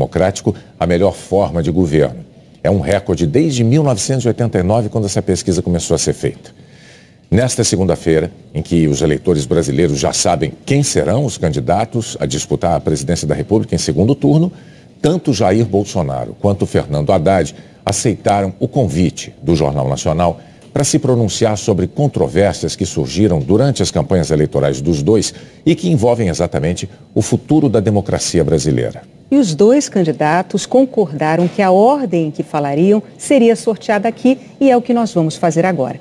democrático a melhor forma de governo. É um recorde desde 1989, quando essa pesquisa começou a ser feita. Nesta segunda-feira, em que os eleitores brasileiros já sabem quem serão os candidatos a disputar a presidência da República em segundo turno, tanto Jair Bolsonaro quanto Fernando Haddad aceitaram o convite do Jornal Nacional para se pronunciar sobre controvérsias que surgiram durante as campanhas eleitorais dos dois e que envolvem exatamente o futuro da democracia brasileira. E os dois candidatos concordaram que a ordem em que falariam seria sorteada aqui e é o que nós vamos fazer agora.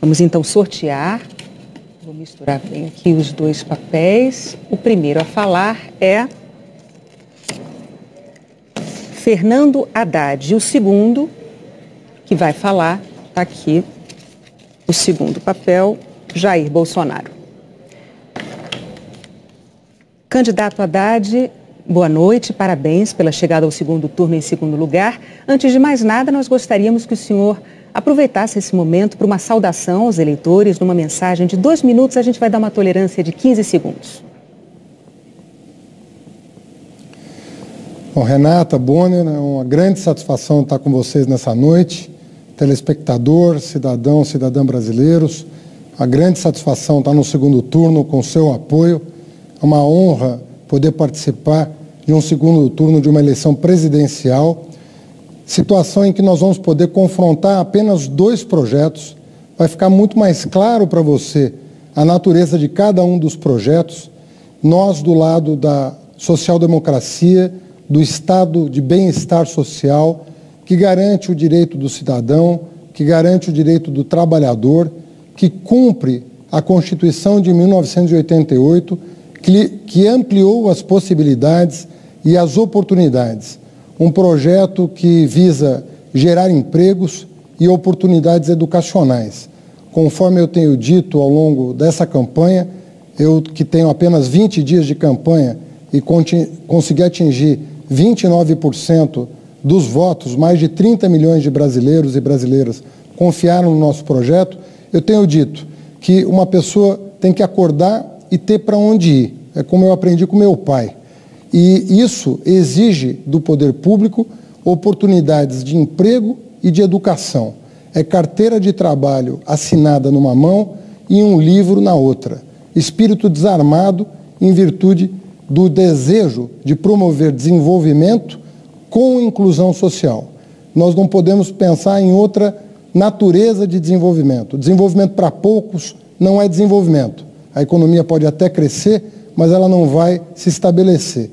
Vamos então sortear. Vou misturar bem aqui os dois papéis. O primeiro a falar é Fernando Haddad. E o segundo que vai falar, está aqui, o segundo papel, Jair Bolsonaro. Candidato Haddad, boa noite, parabéns pela chegada ao segundo turno em segundo lugar. Antes de mais nada, nós gostaríamos que o senhor aproveitasse esse momento para uma saudação aos eleitores, numa mensagem de 2 minutos, a gente vai dar uma tolerância de 15 segundos. Bom, Renata, Bonner, é uma grande satisfação estar com vocês nessa noite. Telespectador, cidadão, cidadã brasileiros, uma grande satisfação estar no segundo turno com seu apoio. É uma honra poder participar de um segundo turno de uma eleição presidencial, situação em que nós vamos poder confrontar apenas 2 projetos. Vai ficar muito mais claro para você a natureza de cada um dos projetos. Nós, do lado da social-democracia, do estado de bem-estar social, que garante o direito do cidadão, que garante o direito do trabalhador, que cumpre a Constituição de 1988, que ampliou as possibilidades e as oportunidades. Um projeto que visa gerar empregos e oportunidades educacionais. Conforme eu tenho dito ao longo dessa campanha, eu que tenho apenas 20 dias de campanha e consegui atingir 29% dos votos, mais de 30 milhões de brasileiros e brasileiras confiaram no nosso projeto, eu tenho dito que uma pessoa tem que acordar e ter para onde ir. É como eu aprendi com meu pai. E isso exige do poder público oportunidades de emprego e de educação. É carteira de trabalho assinada numa mão e um livro na outra. Espírito desarmado em virtude do desejo de promover desenvolvimento com inclusão social. Nós não podemos pensar em outra natureza de desenvolvimento. Desenvolvimento para poucos não é desenvolvimento. A economia pode até crescer, mas ela não vai se estabelecer.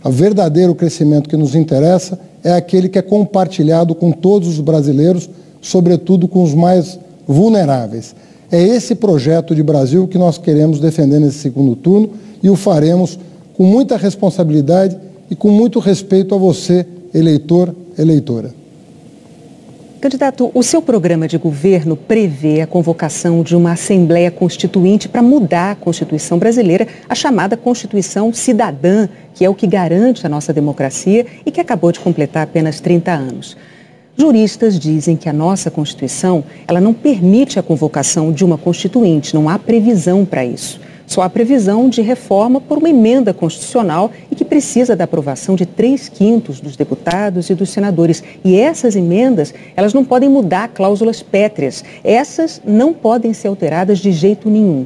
O verdadeiro crescimento que nos interessa é aquele que é compartilhado com todos os brasileiros, sobretudo com os mais vulneráveis. É esse projeto de Brasil que nós queremos defender nesse segundo turno e o faremos com muita responsabilidade e com muito respeito a você, eleitor, eleitora. Candidato, o seu programa de governo prevê a convocação de uma Assembleia Constituinte para mudar a Constituição brasileira, a chamada Constituição Cidadã, que é o que garante a nossa democracia e que acabou de completar apenas 30 anos. Juristas dizem que a nossa Constituição, ela não permite a convocação de uma Constituinte, não há previsão para isso. Só há previsão de reforma por uma emenda constitucional e que precisa da aprovação de 3/5 dos deputados e dos senadores. E essas emendas, elas não podem mudar cláusulas pétreas. Essas não podem ser alteradas de jeito nenhum.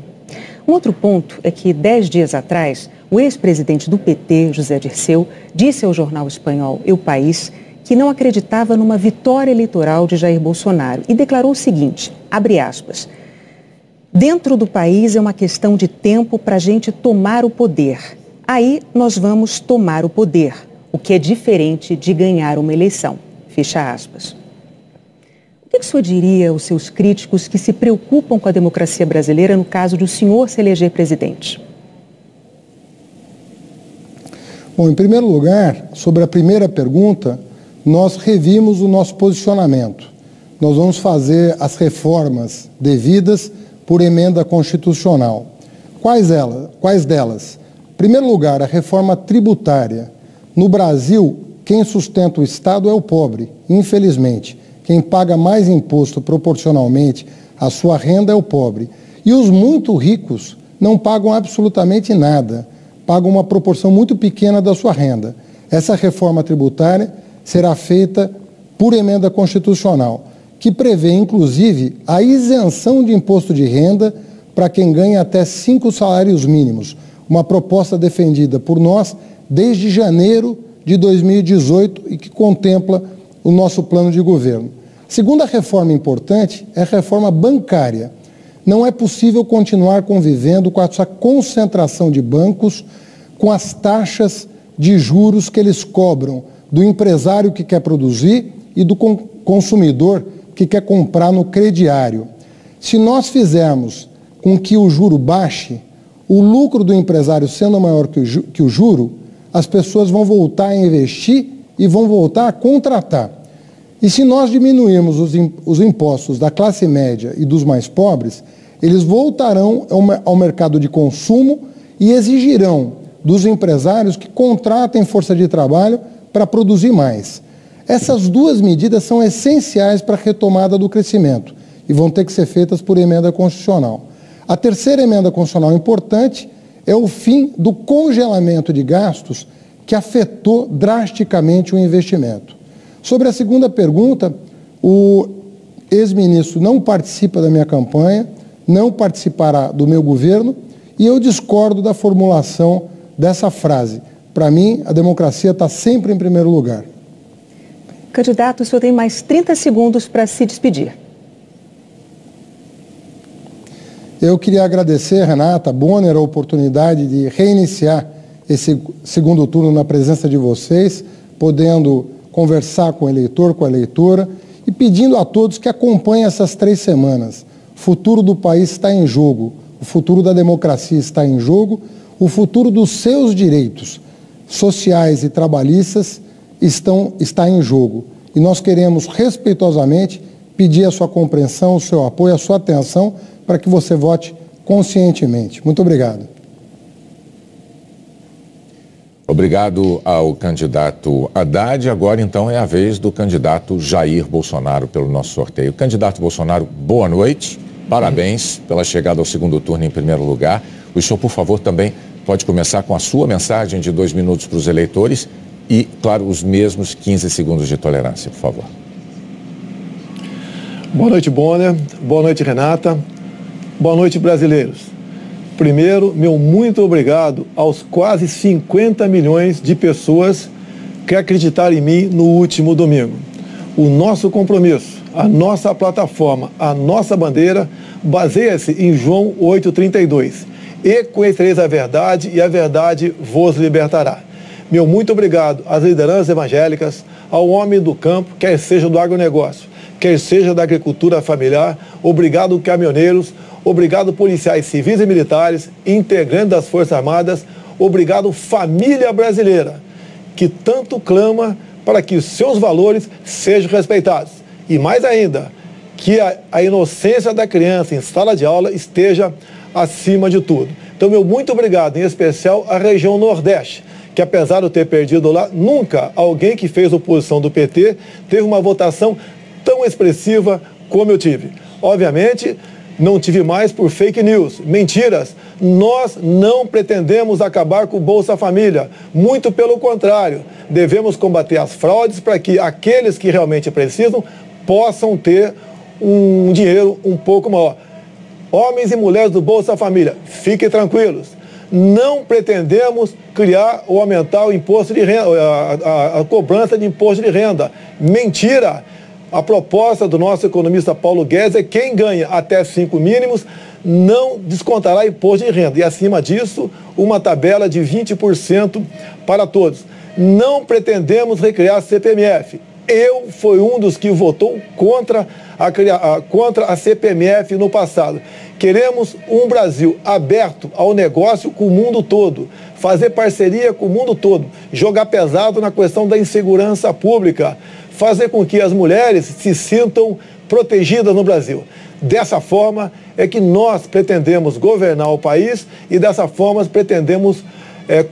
Um outro ponto é que 10 dias atrás, o ex-presidente do PT, José Dirceu, disse ao jornal espanhol El País que não acreditava numa vitória eleitoral de Jair Bolsonaro e declarou o seguinte, abre aspas, dentro do país é uma questão de tempo para a gente tomar o poder. Aí nós vamos tomar o poder, o que é diferente de ganhar uma eleição. Fecha aspas. O que o senhor diria aos seus críticos que se preocupam com a democracia brasileira no caso de o senhor se eleger presidente? Bom, em primeiro lugar, sobre a primeira pergunta, nós revimos o nosso posicionamento. Nós vamos fazer as reformas devidas por emenda constitucional. Quais delas? Em primeiro lugar, a reforma tributária. No Brasil, quem sustenta o Estado é o pobre, infelizmente. Quem paga mais imposto proporcionalmente à sua renda é o pobre. E os muito ricos não pagam absolutamente nada, pagam uma proporção muito pequena da sua renda. Essa reforma tributária será feita por emenda constitucional, que prevê, inclusive, a isenção de imposto de renda para quem ganha até 5 salários mínimos, uma proposta defendida por nós desde janeiro de 2018 e que contempla o nosso plano de governo. A segunda reforma importante é a reforma bancária. Não é possível continuar convivendo com essa concentração de bancos, com as taxas de juros que eles cobram do empresário que quer produzir e do consumidor que quer comprar no crediário. Se nós fizermos com que o juro baixe, o lucro do empresário sendo maior que o juro, as pessoas vão voltar a investir e vão voltar a contratar. E se nós diminuirmos os impostos da classe média e dos mais pobres, eles voltarão ao mercado de consumo e exigirão dos empresários que contratem força de trabalho para produzir mais. Essas duas medidas são essenciais para a retomada do crescimento e vão ter que ser feitas por emenda constitucional. A terceira emenda constitucional importante é o fim do congelamento de gastos que afetou drasticamente o investimento. Sobre a segunda pergunta, o ex-ministro não participa da minha campanha, não participará do meu governo e eu discordo da formulação dessa frase. Para mim, a democracia está sempre em primeiro lugar. Candidato, o senhor tem mais 30 segundos para se despedir. Eu queria agradecer, Renata Bonner, a oportunidade de reiniciar esse segundo turno na presença de vocês, podendo conversar com o eleitor, com a eleitora e pedindo a todos que acompanhem essas 3 semanas. O futuro do país está em jogo, o futuro da democracia está em jogo, o futuro dos seus direitos sociais e trabalhistas está em jogo. E nós queremos respeitosamente pedir a sua compreensão, o seu apoio, a sua atenção para que você vote conscientemente. Muito obrigado. Obrigado ao candidato Haddad. Agora, então, é a vez do candidato Jair Bolsonaro pelo nosso sorteio. Candidato Bolsonaro, boa noite. Parabéns pela chegada ao segundo turno em primeiro lugar. O senhor, por favor, também pode começar com a sua mensagem de 2 minutos para os eleitores e, claro, os mesmos 15 segundos de tolerância, por favor. Boa noite, Bonner. Boa noite, Renata. Boa noite, brasileiros. Primeiro, meu muito obrigado aos quase 50 milhões de pessoas que acreditaram em mim no último domingo. O nosso compromisso, a nossa plataforma, a nossa bandeira baseia-se em João 8,32. E conhecereis a verdade e a verdade vos libertará. Meu muito obrigado às lideranças evangélicas, ao homem do campo, quer seja do agronegócio, quer seja da agricultura familiar. Obrigado, caminhoneiros. Obrigado, policiais civis e militares, integrantes das Forças Armadas. Obrigado, família brasileira, que tanto clama para que os seus valores sejam respeitados. E mais ainda, que a inocência da criança em sala de aula esteja acima de tudo. Então, meu muito obrigado, em especial à região Nordeste, que apesar de eu ter perdido lá, nunca alguém que fez oposição do PT teve uma votação tão expressiva como eu tive. Obviamente, não tive mais por fake news, mentiras. Nós não pretendemos acabar com o Bolsa Família. Muito pelo contrário, devemos combater as fraudes para que aqueles que realmente precisam possam ter um dinheiro um pouco maior. Homens e mulheres do Bolsa Família, fiquem tranquilos. Não pretendemos criar ou aumentar o imposto de renda, a cobrança de imposto de renda. Mentira! A proposta do nosso economista Paulo Guedes é que quem ganha até 5 mínimos não descontará imposto de renda. E acima disso, uma tabela de 20% para todos. Não pretendemos recriar a CPMF. Eu fui um dos que votou contra a CPMF no passado. Queremos um Brasil aberto ao negócio com o mundo todo, fazer parceria com o mundo todo, jogar pesado na questão da insegurança pública, fazer com que as mulheres se sintam protegidas no Brasil. Dessa forma é que nós pretendemos governar o país e dessa forma pretendemos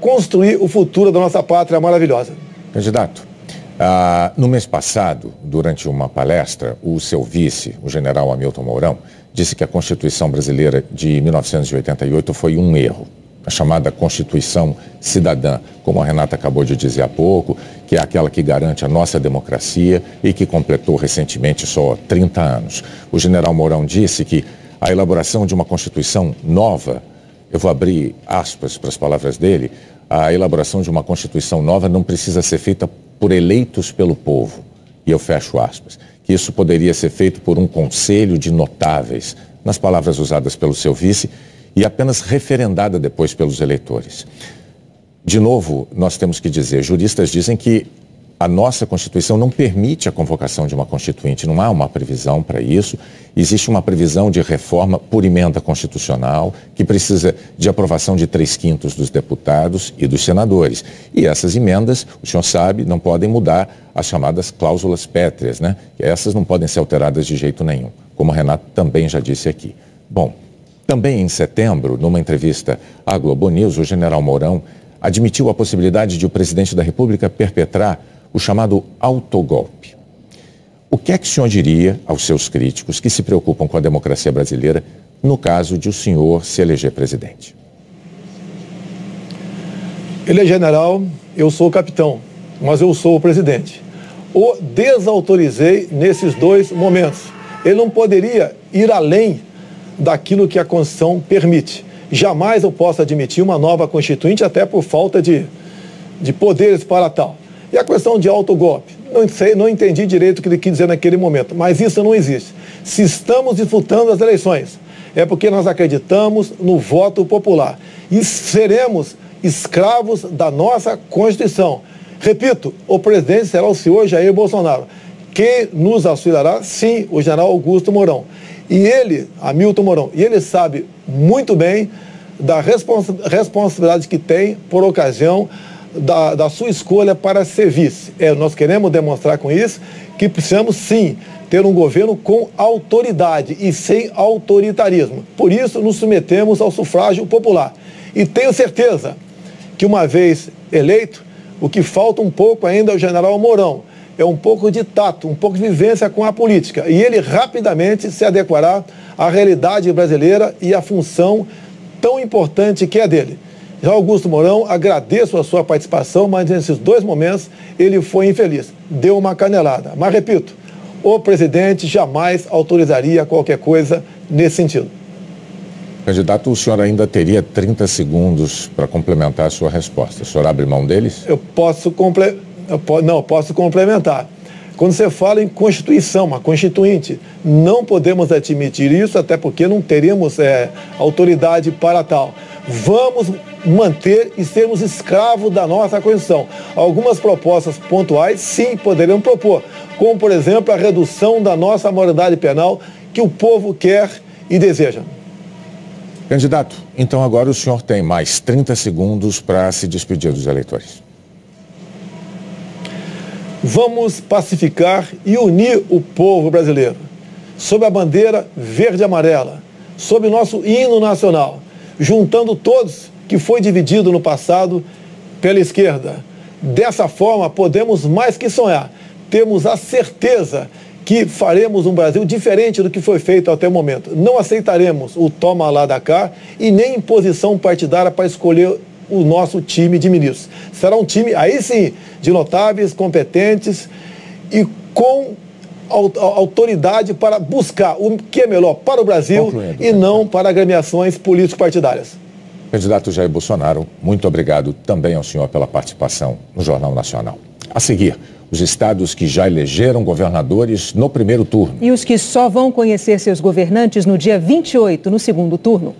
construir o futuro da nossa pátria maravilhosa. Candidato, no mês passado, durante uma palestra, o seu vice, o general Hamilton Mourão, disse que a Constituição brasileira de 1988 foi um erro. a chamada Constituição Cidadã, como a Renata acabou de dizer há pouco, que é aquela que garante a nossa democracia e que completou recentemente só 30 anos. O general Mourão disse que a elaboração de uma Constituição nova, eu vou abrir aspas para as palavras dele, a elaboração de uma Constituição nova não precisa ser feita por eleitos pelo povo, e eu fecho aspas, que isso poderia ser feito por um conselho de notáveis, nas palavras usadas pelo seu vice, e apenas referendada depois pelos eleitores. De novo, nós temos que dizer, juristas dizem que a nossa Constituição não permite a convocação de uma Constituinte, não há uma previsão para isso. Existe uma previsão de reforma por emenda constitucional, que precisa de aprovação de 3/5 dos deputados e dos senadores. E essas emendas, o senhor sabe, não podem mudar as chamadas cláusulas pétreas, né? Essas não podem ser alteradas de jeito nenhum, como a Renata também já disse aqui. Bom, também em setembro, numa entrevista à Globo News, o general Mourão admitiu a possibilidade de o presidente da República perpetrar o chamado autogolpe. O que é que o senhor diria aos seus críticos que se preocupam com a democracia brasileira no caso de o senhor se eleger presidente? Ele é general, eu sou o capitão, mas eu sou o presidente. O desautorizei nesses dois momentos. Ele não poderia ir além daquilo que a Constituição permite. Jamais eu posso admitir uma nova Constituinte, até por falta de poderes para tal. E a questão de autogolpe, não entendi direito o que ele quis dizer naquele momento, mas isso não existe. Se estamos disputando as eleições, é porque nós acreditamos no voto popular e seremos escravos da nossa Constituição. Repito, o presidente será o senhor Jair Bolsonaro. Quem nos auxiliará? Sim, o general Augusto Mourão. E ele, Hamilton Mourão, e ele sabe muito bem da responsabilidade que tem por ocasião da sua escolha para ser vice. Nós queremos demonstrar com isso que precisamos, sim, ter um governo com autoridade e sem autoritarismo. Por isso, nos submetemos ao sufrágio popular. E tenho certeza que, uma vez eleito, o que falta um pouco ainda ao general Mourão é um pouco de tato, um pouco de vivência com a política. E ele rapidamente se adequará à realidade brasileira e à função tão importante que é dele. Já Augusto Mourão, agradeço a sua participação, mas nesses dois momentos ele foi infeliz. Deu uma canelada. Mas, repito, o presidente jamais autorizaria qualquer coisa nesse sentido. Candidato, o senhor ainda teria 30 segundos para complementar a sua resposta. O senhor abre mão deles? Eu posso complementar. Quando você fala em Constituição, uma Constituinte, não podemos admitir isso, até porque não teríamos autoridade para tal. Vamos manter e sermos escravos da nossa Constituição. Algumas propostas pontuais, sim, poderemos propor, como, por exemplo, a redução da nossa maioridade penal que o povo quer e deseja. Candidato, então agora o senhor tem mais 30 segundos para se despedir dos eleitores. Vamos pacificar e unir o povo brasileiro, sob a bandeira verde e amarela, sob o nosso hino nacional, juntando todos que foi dividido no passado pela esquerda. Dessa forma, podemos mais que sonhar. Temos a certeza que faremos um Brasil diferente do que foi feito até o momento. Não aceitaremos o toma lá da cá e nem imposição partidária para escolher o nosso time de ministros. Será um time, aí sim, de notáveis, competentes e com autoridade para buscar o que é melhor para o Brasil e não para agremiações político-partidárias. Candidato Jair Bolsonaro, muito obrigado também ao senhor pela participação no Jornal Nacional. A seguir, os estados que já elegeram governadores no primeiro turno. E os que só vão conhecer seus governantes no dia 28, no segundo turno.